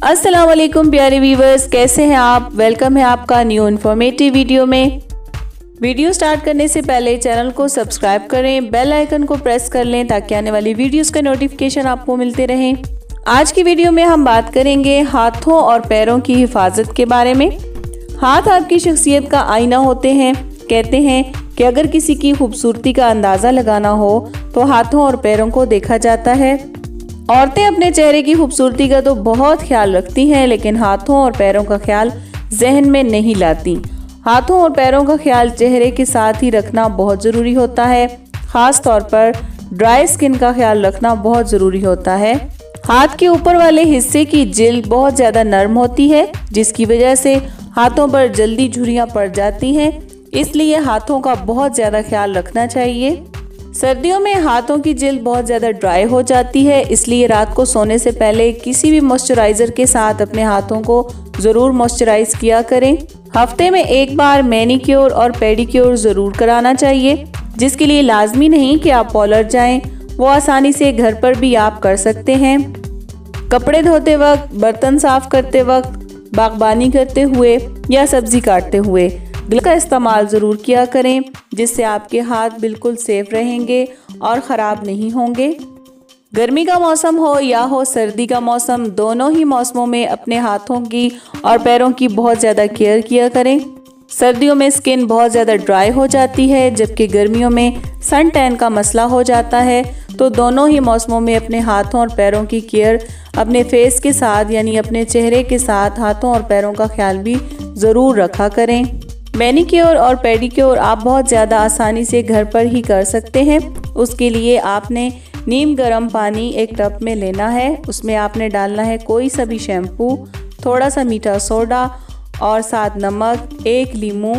अस्सलाम वालेकुम प्यारे व्यूवर्स, कैसे हैं आप। वेलकम है आपका न्यू इन्फॉर्मेटिव वीडियो में। वीडियो स्टार्ट करने से पहले चैनल को सब्सक्राइब करें, बेल आइकन को प्रेस कर लें ताकि आने वाली वीडियोस का नोटिफिकेशन आपको मिलते रहें। आज की वीडियो में हम बात करेंगे हाथों और पैरों की हिफाजत के बारे में। हाथ आपकी शख्सियत का आईना होते हैं। कहते हैं कि अगर किसी की खूबसूरती का अंदाज़ा लगाना हो तो हाथों और पैरों को देखा जाता है। औरतें अपने चेहरे की खूबसूरती का तो बहुत ख्याल रखती हैं, लेकिन हाथों और पैरों का ख्याल जहन में नहीं लाती। हाथों और पैरों का ख्याल चेहरे के साथ ही रखना बहुत ज़रूरी होता है। ख़ास तौर पर ड्राई स्किन का ख्याल रखना बहुत ज़रूरी होता है। हाथ के ऊपर वाले हिस्से की जिल्द बहुत ज़्यादा नरम होती है, जिसकी वजह से हाथों पर जल्दी झुर्रियाँ पड़ जाती हैं। इसलिए हाथों का बहुत ज़्यादा ख्याल रखना चाहिए। सर्दियों में हाथों की जिल्द बहुत ज़्यादा ड्राई हो जाती है, इसलिए रात को सोने से पहले किसी भी मॉइस्चराइज़र के साथ अपने हाथों को ज़रूर मॉइस्चराइज किया करें। हफ्ते में एक बार मैनीक्योर और पेडिक्योर ज़रूर कराना चाहिए, जिसके लिए लाजमी नहीं कि आप पार्लर जाएं, वो आसानी से घर पर भी आप कर सकते हैं। कपड़े धोते वक्त, बर्तन साफ करते वक्त, बागबानी करते हुए या सब्जी काटते हुए ग्लव का इस्तेमाल ज़रूर किया करें, जिससे आपके हाथ बिल्कुल सेफ रहेंगे और ख़राब नहीं होंगे। गर्मी का मौसम हो या हो सर्दी का मौसम, दोनों ही मौसमों में अपने हाथों की और पैरों की बहुत ज़्यादा केयर किया करें। सर्दियों में स्किन बहुत ज़्यादा ड्राई हो जाती है, जबकि गर्मियों में सन टैन का मसला हो जाता है। तो दोनों ही मौसमों में अपने हाथों और पैरों की केयर अपने फेस के साथ यानी अपने चेहरे के साथ हाथों और पैरों का ख्याल भी ज़रूर रखा करें। मैनीक्योर और पेडिक्योर आप बहुत ज़्यादा आसानी से घर पर ही कर सकते हैं। उसके लिए आपने नीम गर्म पानी एक टब में लेना है। उसमें आपने डालना है कोई सा भी शैम्पू, थोड़ा सा मीठा सोडा और साथ नमक, एक लीमू।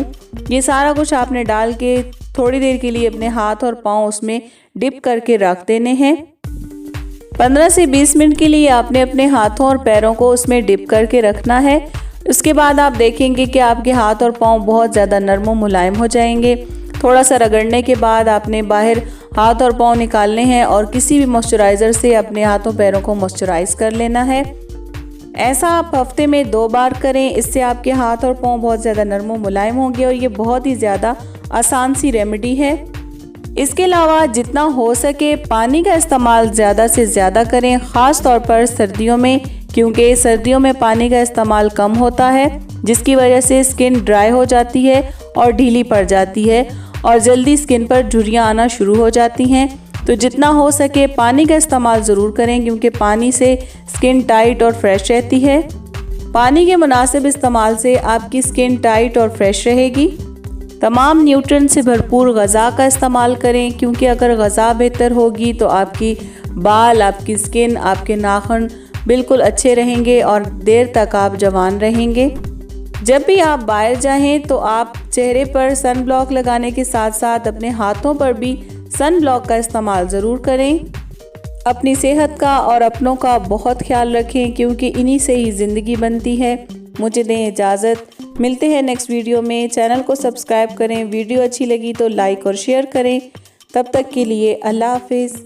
ये सारा कुछ आपने डाल के थोड़ी देर के लिए अपने हाथ और पाँव उसमें डिप करके रख देने हैं। 15 से 20 मिनट के लिए आपने अपने हाथों और पैरों को उसमें डिप करके रखना है। उसके बाद आप देखेंगे कि आपके हाथ और पाँव बहुत ज़्यादा नरम और मुलायम हो जाएंगे। थोड़ा सा रगड़ने के बाद आपने बाहर हाथ और पाँव निकालने हैं और किसी भी मॉइस्चराइज़र से अपने हाथों पैरों को मॉइस्चराइज कर लेना है। ऐसा आप हफ्ते में 2 बार करें। इससे आपके हाथ और पाँव बहुत ज़्यादा नरम और मुलायम होंगे और ये बहुत ही ज़्यादा आसान सी रेमेडी है। इसके अलावा जितना हो सके पानी का इस्तेमाल ज़्यादा से ज़्यादा करें, ख़ास तौर पर सर्दियों में, क्योंकि सर्दियों में पानी का इस्तेमाल कम होता है, जिसकी वजह से स्किन ड्राई हो जाती है और ढीली पड़ जाती है और जल्दी स्किन पर झुर्रियाँ आना शुरू हो जाती हैं। तो जितना हो सके पानी का इस्तेमाल ज़रूर करें, क्योंकि पानी से स्किन टाइट और फ्रेश रहती है। पानी के मुनासिब इस्तेमाल से आपकी स्किन टाइट और फ्रेश रहेगी। तमाम न्यूट्रिएंट से भरपूर ग़िज़ा का इस्तेमाल करें, क्योंकि अगर ग़िज़ा बेहतर होगी तो आपकी बाल, आपकी स्किन, आपके नाखून बिल्कुल अच्छे रहेंगे और देर तक आप जवान रहेंगे। जब भी आप बाहर जाएं तो आप चेहरे पर सन ब्लॉक लगाने के साथ साथ अपने हाथों पर भी सन ब्लॉक का इस्तेमाल ज़रूर करें। अपनी सेहत का और अपनों का बहुत ख्याल रखें, क्योंकि इन्हीं से ही ज़िंदगी बनती है। मुझे दें इजाज़त, मिलते हैं नेक्स्ट वीडियो में। चैनल को सब्सक्राइब करें, वीडियो अच्छी लगी तो लाइक और शेयर करें। तब तक के लिए अल्लाह हाफिज़।